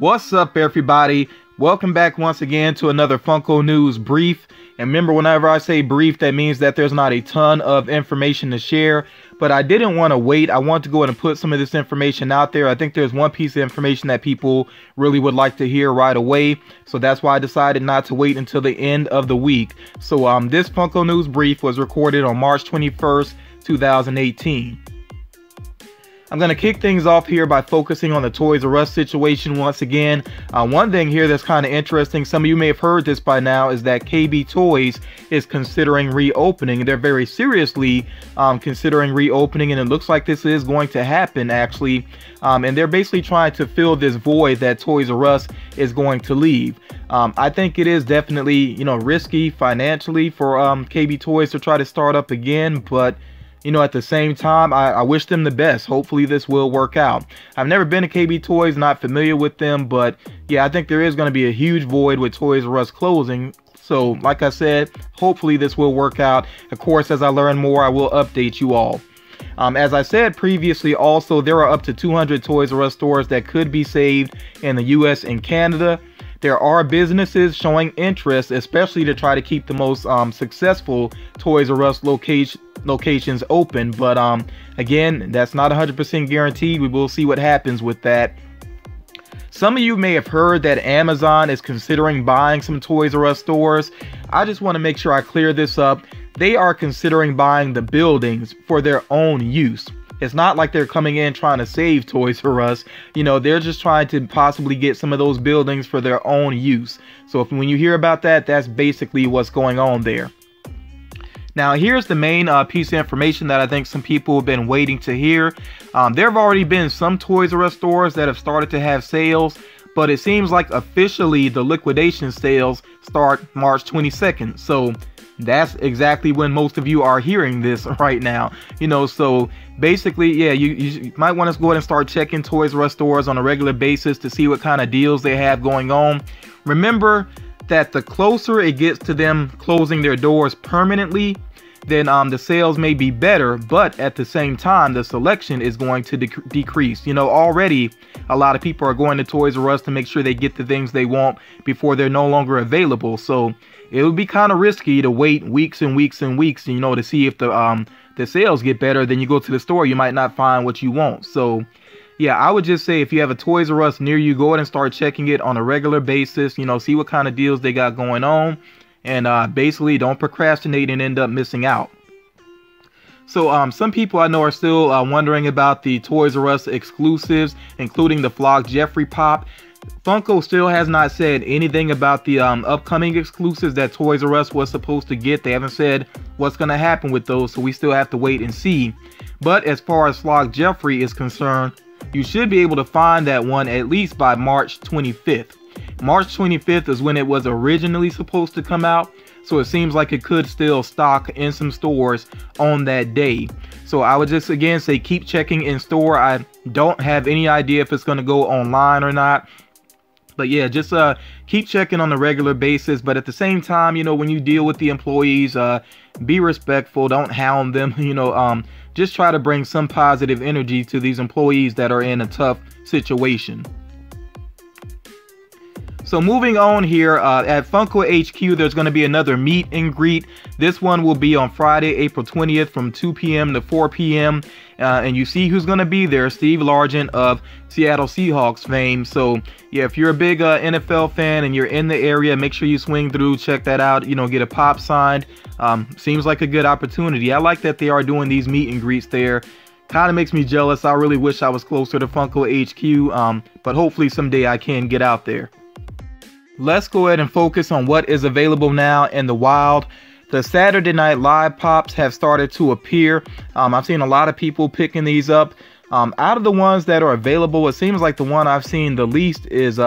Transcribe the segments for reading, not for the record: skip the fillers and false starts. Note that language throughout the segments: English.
What's up, everybody? Welcome back once again to another Funko News Brief. And remember, whenever I say brief, that means that there's not a ton of information to share. But I didn't want to wait. I want to go ahead and put some of this information out there. I think there's one piece of information that people really would like to hear right away. So that's why I decided not to wait until the end of the week. So this Funko News Brief was recorded on March 21st, 2018. I'm going to kick things off here by focusing on the Toys R Us situation once again. One thing here that's kind of interesting, some of you may have heard this by now, is that KB Toys is considering reopening. They're very seriously considering reopening, and it looks like this is going to happen actually. And they're basically trying to fill this void that Toys R Us is going to leave. I think it is definitely, you know, risky financially for KB Toys to try to start up again, but you know, at the same time, I wish them the best. Hopefully this will work out. I've never been to KB Toys, not familiar with them, but yeah, I think there is going to be a huge void with Toys R Us closing. So like I said, hopefully this will work out. Of course, as I learn more, I will update you all. As I said previously, also, there are up to 200 Toys R Us stores that could be saved in the US and Canada. There are businesses showing interest, especially to try to keep the most successful Toys R Us locations open, but again, that's not 100% guaranteed. We will see what happens with that. Some of you may have heard that Amazon is considering buying some Toys R Us stores. I just want to make sure I clear this up. They are considering buying the buildings for their own use. It's not like they're coming in trying to save Toys R Us. You know, they're just trying to possibly get some of those buildings for their own use. So when you hear about that, that's basically what's going on there. Now, here's the main piece of information that I think some people have been waiting to hear. There have already been some Toys R Us stores that have started to have sales, but it seems like officially the liquidation sales start March 22nd. So that's exactly when most of you are hearing this right now. You know, so basically, yeah, you might want to go ahead and start checking Toys R Us stores on a regular basis to see what kind of deals they have going on. Remember that the closer it gets to them closing their doors permanently, then the sales may be better, but at the same time, the selection is going to decrease. You know, already a lot of people are going to Toys R Us to make sure they get the things they want before they're no longer available. So it would be kind of risky to wait weeks and weeks and weeks, you know, to see if the sales get better. Then you go to the store, you might not find what you want. So yeah, I would just say if you have a Toys R Us near you, go ahead and start checking it on a regular basis. You know, see what kind of deals they got going on. And basically, don't procrastinate and end up missing out. So some people I know are still wondering about the Toys R Us exclusives, including the Flock Jeffrey Pop. Funko still has not said anything about the upcoming exclusives that Toys R Us was supposed to get. They haven't said what's going to happen with those, so we still have to wait and see. But as far as Flock Jeffrey is concerned, you should be able to find that one at least by March 25th. March 25th is when it was originally supposed to come out, so it seems like it could still stock in some stores on that day. So I would just again say keep checking in store. I don't have any idea if it's going to go online or not, but yeah, just keep checking on a regular basis. But at the same time, you know, when you deal with the employees, be respectful, don't hound them. You know, just try to bring some positive energy to these employees that are in a tough situation. So moving on here, at Funko HQ, there's going to be another meet and greet. This one will be on Friday, April 20th from 2 p.m. to 4 p.m. And you see who's going to be there, Steve Largent of Seattle Seahawks fame. So yeah, if you're a big NFL fan and you're in the area, make sure you swing through, check that out, you know, get a pop signed. Seems like a good opportunity. I like that they are doing these meet and greets there. Kind of makes me jealous. I really wish I was closer to Funko HQ, but hopefully someday I can get out there. Let's go ahead and focus on what is available now in the wild. The Saturday Night Live Pops have started to appear. I've seen a lot of people picking these up. Out of the ones that are available, it seems like the one I've seen the least is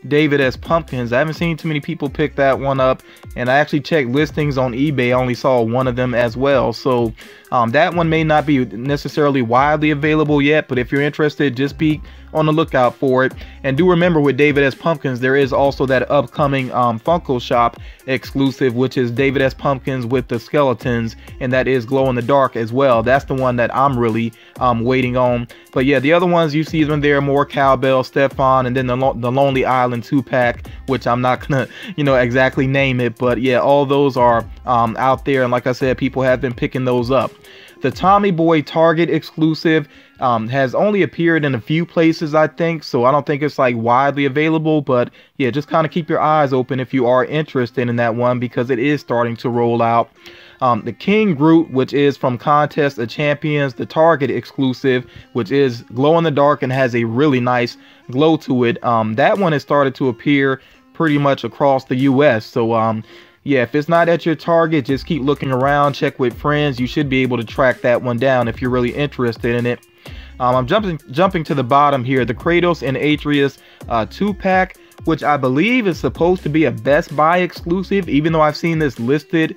David S. Pumpkins. I haven't seen too many people pick that one up, and I actually checked listings on eBay. I only saw one of them as well. So that one may not be necessarily widely available yet, but if you're interested, just be on the lookout for it. And do remember, with David S. Pumpkins, there is also that upcoming Funko Shop exclusive, which is David S. Pumpkins with the skeletons, and that is glow in the dark as well. That's the one that I'm really waiting on. But yeah, the other ones you see them there, more Cowbell, Stefan, and then the Lonely Island 2-pack, which I'm not gonna exactly name it, but yeah, all those are out there, and like I said, people have been picking those up. The Tommy Boy Target exclusive has only appeared in a few places, I think, so I don't think it's like widely available, but yeah, just kind of keep your eyes open if you are interested in that one, because it is starting to roll out. The King Groot, which is from Contest of Champions, the Target exclusive, which is glow in the dark and has a really nice glow to it. That one has started to appear pretty much across the US, so yeah, if it's not at your Target, just keep looking around, check with friends. You should be able to track that one down if you're really interested in it. I'm jumping to the bottom here, the Kratos and Atreus 2-pack, which I believe is supposed to be a Best Buy exclusive, even though I've seen this listed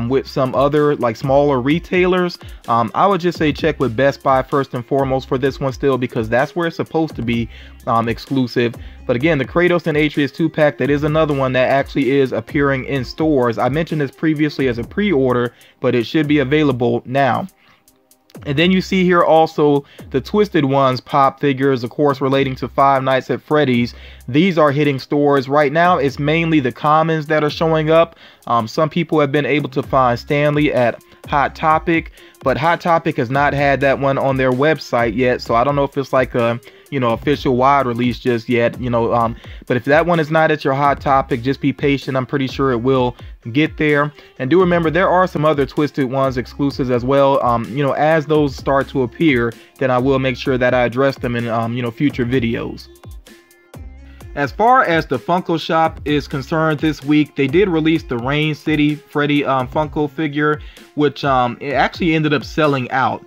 with some other like smaller retailers. I would just say check with Best Buy first and foremost for this one still, because that's where it's supposed to be exclusive. But again, the Kratos and Atreus 2-pack, that is another one that actually is appearing in stores. I mentioned this previously as a pre-order, but it should be available now. And then you see here also the Twisted Ones pop figures, of course, relating to Five Nights at Freddy's. These are hitting stores right now. It's mainly the commons that are showing up. Some people have been able to find Stanley at Hot Topic, but Hot Topic has not had that one on their website yet, so I don't know if it's like a official wide release just yet, but if that one is not at your Hot Topic, just be patient. I'm pretty sure it will get there. And do remember, there are some other Twisted Ones exclusives as well. As those start to appear, then I will make sure that I address them in future videos. As far as the Funko Shop is concerned, this week they did release the Rain City Freddy Funko figure, which it actually ended up selling out.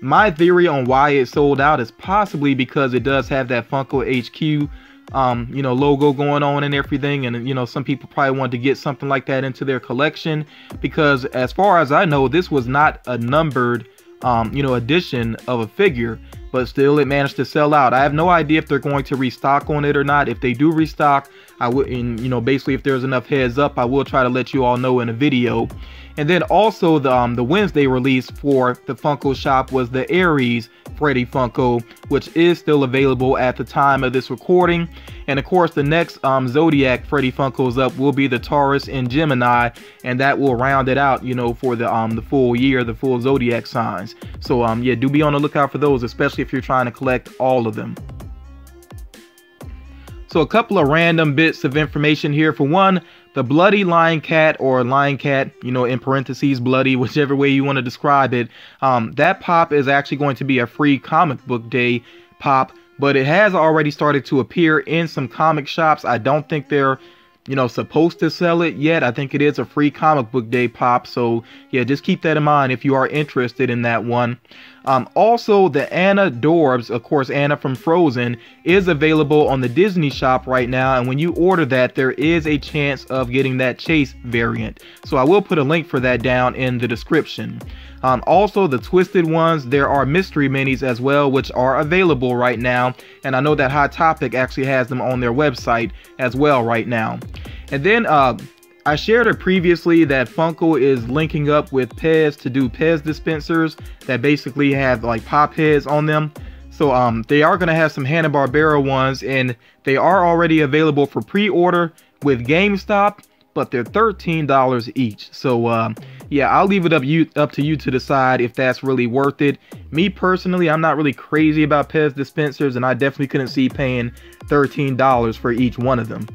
My theory on why it sold out is possibly because it does have that Funko HQ logo going on and everything, and some people probably wanted to get something like that into their collection, because as far as I know, this was not a numbered edition of a figure, but still it managed to sell out. I have no idea if they're going to restock on it or not. If they do restock, I would, basically if there's enough heads up, I will try to let you all know in a video. And then also the Wednesday release for the Funko Shop was the Ares Freddy Funko, which is still available at the time of this recording. And of course, the next Zodiac Freddy Funkos up will be the Taurus and Gemini, and that will round it out, for the full year, the full Zodiac signs. So yeah, do be on the lookout for those, especially if you're trying to collect all of them. So a couple of random bits of information here. For one, the Bloody Lion Cat, or Lion Cat, in parentheses, bloody, whichever way you want to describe it, that pop is actually going to be a free comic book day pop, but it has already started to appear in some comic shops. I don't think they're supposed to sell it yet. I think it is a free comic book day pop, so yeah, just keep that in mind if you are interested in that one. Also, the Anna Dorbz, of course Anna from Frozen, is available on the Disney shop right now, and when you order that, there is a chance of getting that Chase variant, so I will put a link for that down in the description. Also, the Twisted Ones, there are mystery minis as well, which are available right now, and I know that Hot Topic actually has them on their website as well right now. And then I shared it previously that Funko is linking up with Pez to do Pez dispensers that basically have like pop heads on them. So they are going to have some Hanna-Barbera ones, and they are already available for pre-order with GameStop, but they're $13 each. So yeah, I'll leave it up to you to decide if that's really worth it. Me personally, I'm not really crazy about Pez dispensers, and I definitely couldn't see paying $13 for each one of them.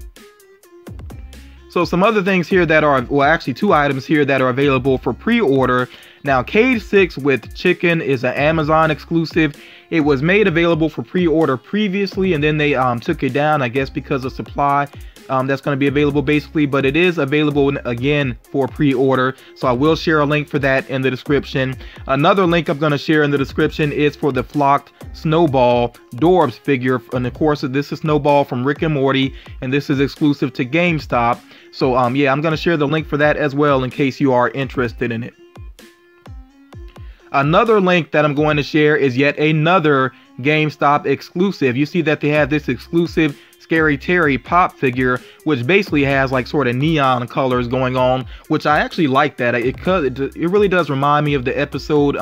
So some other things here that are, well, actually two items here that are available for pre-order. Now, Cage 6 with Chicken is an Amazon exclusive. It was made available for pre-order previously, and then they took it down, I guess, because of supply. that's going to be available basically, but it is available again for pre-order, so I will share a link for that in the description. Another link I'm going to share in the description is for the flocked Snowball Dorbz figure, and of course this is Snowball from Rick and Morty, and this is exclusive to GameStop. So yeah, I'm going to share the link for that as well in case you are interested in it. Another link that I'm going to share is yet another GameStop exclusive. You see that they have this exclusive Scary Terry pop figure, which basically has like sort of neon colors going on, which I actually like that. It really does remind me of the episode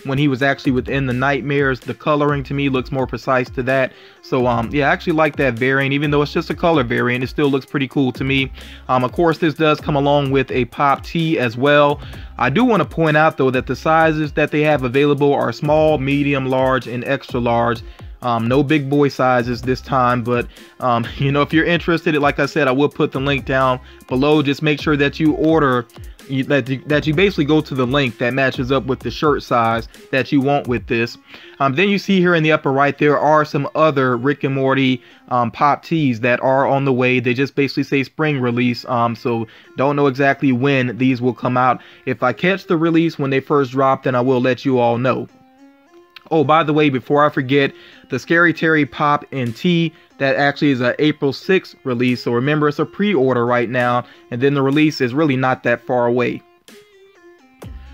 when he was actually within the nightmares. The coloring to me looks more precise to that. So yeah, I actually like that variant. Even though it's just a color variant, it still looks pretty cool to me. Of course, this does come along with a pop tee as well. I do want to point out though that the sizes that they have available are small, medium, large, and extra large. No big boy sizes this time, but you know, if you're interested, like I said, I will put the link down below. Just make sure that you order, that you basically go to the link that matches up with the shirt size that you want with this. Then you see here in the upper right, there are some other Rick and Morty pop tees that are on the way. They just basically say spring release, so don't know exactly when these will come out. If I catch the release when they first drop, then I will let you all know. Oh, by the way, before I forget, the Scary Terry pop and tee, that actually is a April 6th release. So remember, it's a pre-order right now, and then the release is really not that far away.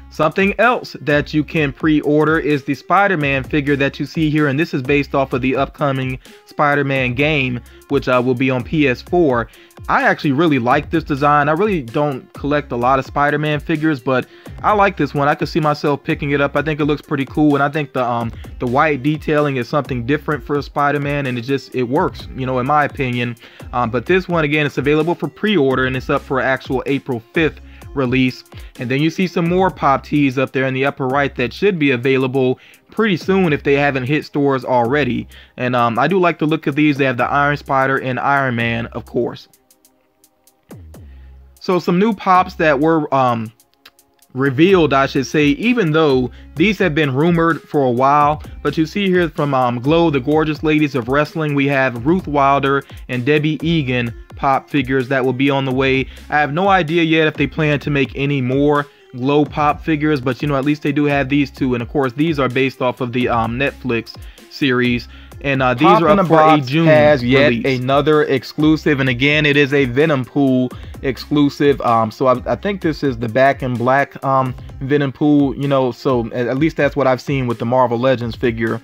Something else that you can pre-order is the Spider-Man figure that you see here, and this is based off of the upcoming Spider-Man game, which will be on PS4. I actually really like this design. I really don't collect a lot of Spider-Man figures, but I like this one. I could see myself picking it up. I think it looks pretty cool, and I think the white detailing is something different for Spider-Man, and it works, you know, in my opinion. But this one, again, it's available for pre-order, and it's up for actual April 5th release. And then you see some more pop tees up there in the upper right that should be available pretty soon if they haven't hit stores already. And I do like the look of these. They have the Iron Spider and Iron Man, of course. So some new pops that were revealed, I should say, even though these have been rumored for a while. But you see here from Glow, the Gorgeous Ladies of Wrestling, we have Ruth Wilder and Debbie Egan pop figures that will be on the way. I have no idea yet if they plan to make any more Glow pop figures, but you know, at least they do have these two. And of course, these are based off of the Netflix series. And these are up for a June has yet release. Another exclusive, and again, it is a Venom Pool exclusive. So I think this is the Back in Black Venom Pool, you know, so at least that's what I've seen with the Marvel Legends figure.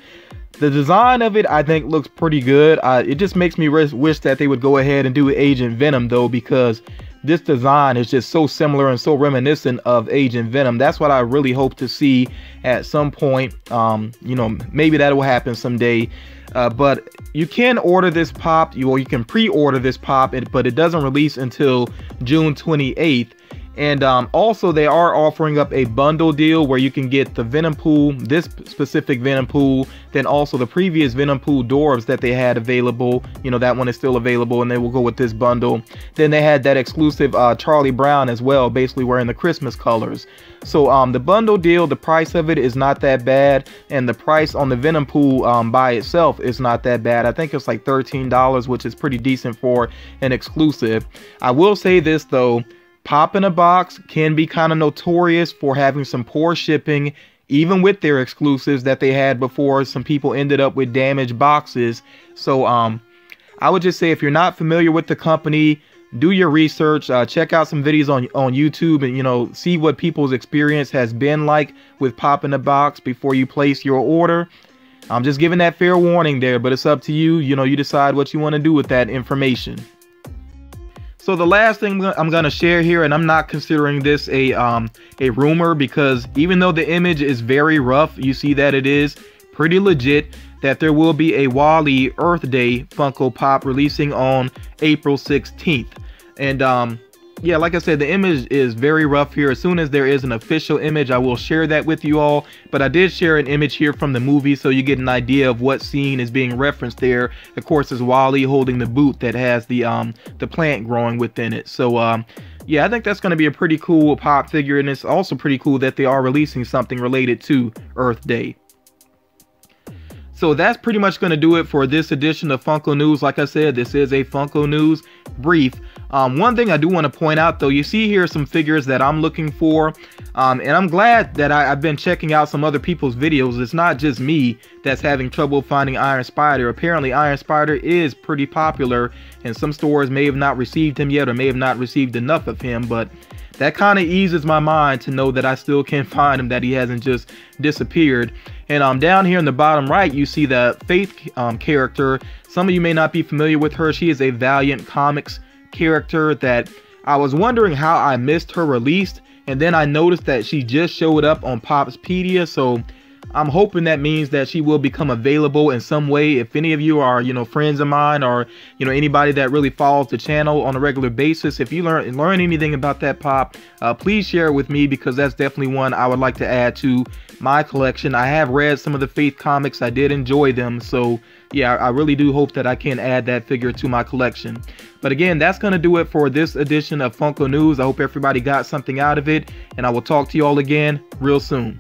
The design of it, I think, looks pretty good. It just makes me wish that they would go ahead and do Agent Venom, though, because this design is just so similar and so reminiscent of Agent Venom. That's what I really hope to see at some point. You know, maybe that will happen someday. But you can order this pop, you can pre-order this pop, but it doesn't release until June 28th. And also they are offering up a bundle deal where you can get the Venom Pool, this specific Venom Pool, then also the previous Venom Pool Dorbz that they had available. You know, that one is still available, and they will go with this bundle. Then they had that exclusive Charlie Brown as well, basically wearing the Christmas colors. So the bundle deal, the price of it is not that bad, and the price on the Venom Pool by itself is not that bad. I think it's like $13, which is pretty decent for an exclusive. I will say this though, Pop in a Box can be kind of notorious for having some poor shipping, even with their exclusives that they had before. Some people ended up with damaged boxes. So I would just say, if you're not familiar with the company, do your research, check out some videos on YouTube, and you know, see what people's experience has been like with Pop in a Box before you place your order. I'm just giving that fair warning there, but it's up to you. You know, you decide what you want to do with that information. So the last thing I'm going to share here, and I'm not considering this a rumor, because even though the image is very rough, you see that it is pretty legit, that there will be a Wall-E Earth Day Funko Pop releasing on April 16th. And yeah, like I said, the image is very rough here. As soon as there is an official image, I will share that with you all. But I did share an image here from the movie, so you get an idea of what scene is being referenced there. Of course, it's Wall-E holding the boot that has the plant growing within it. So yeah, I think that's going to be a pretty cool pop figure, and it's also pretty cool that they are releasing something related to Earth Day. So that's pretty much going to do it for this edition of Funko News. Like I said, this is a Funko News brief. One thing I do want to point out though, you see here some figures that I'm looking for, and I'm glad that I've been checking out some other people's videos. It's not just me that's having trouble finding Iron Spider. Apparently Iron Spider is pretty popular, and some stores may have not received him yet, or may have not received enough of him, but that kind of eases my mind to know that I still can find him, that he hasn't just disappeared. And down here in the bottom right, you see the Faith character. Some of you may not be familiar with her. She is a Valiant Comics character that I was wondering how I missed her released, and then I noticed that she just showed up on Popspedia. So I'm hoping that means that she will become available in some way. If any of you are, you know, friends of mine, or, you know, anybody that really follows the channel on a regular basis, if you learn anything about that pop, please share it with me, because that's definitely one I would like to add to my collection. I have read some of the Faith comics. I did enjoy them. So yeah, I really do hope that I can add that figure to my collection. But again, that's going to do it for this edition of Funko News. I hope everybody got something out of it, and I will talk to you all again real soon.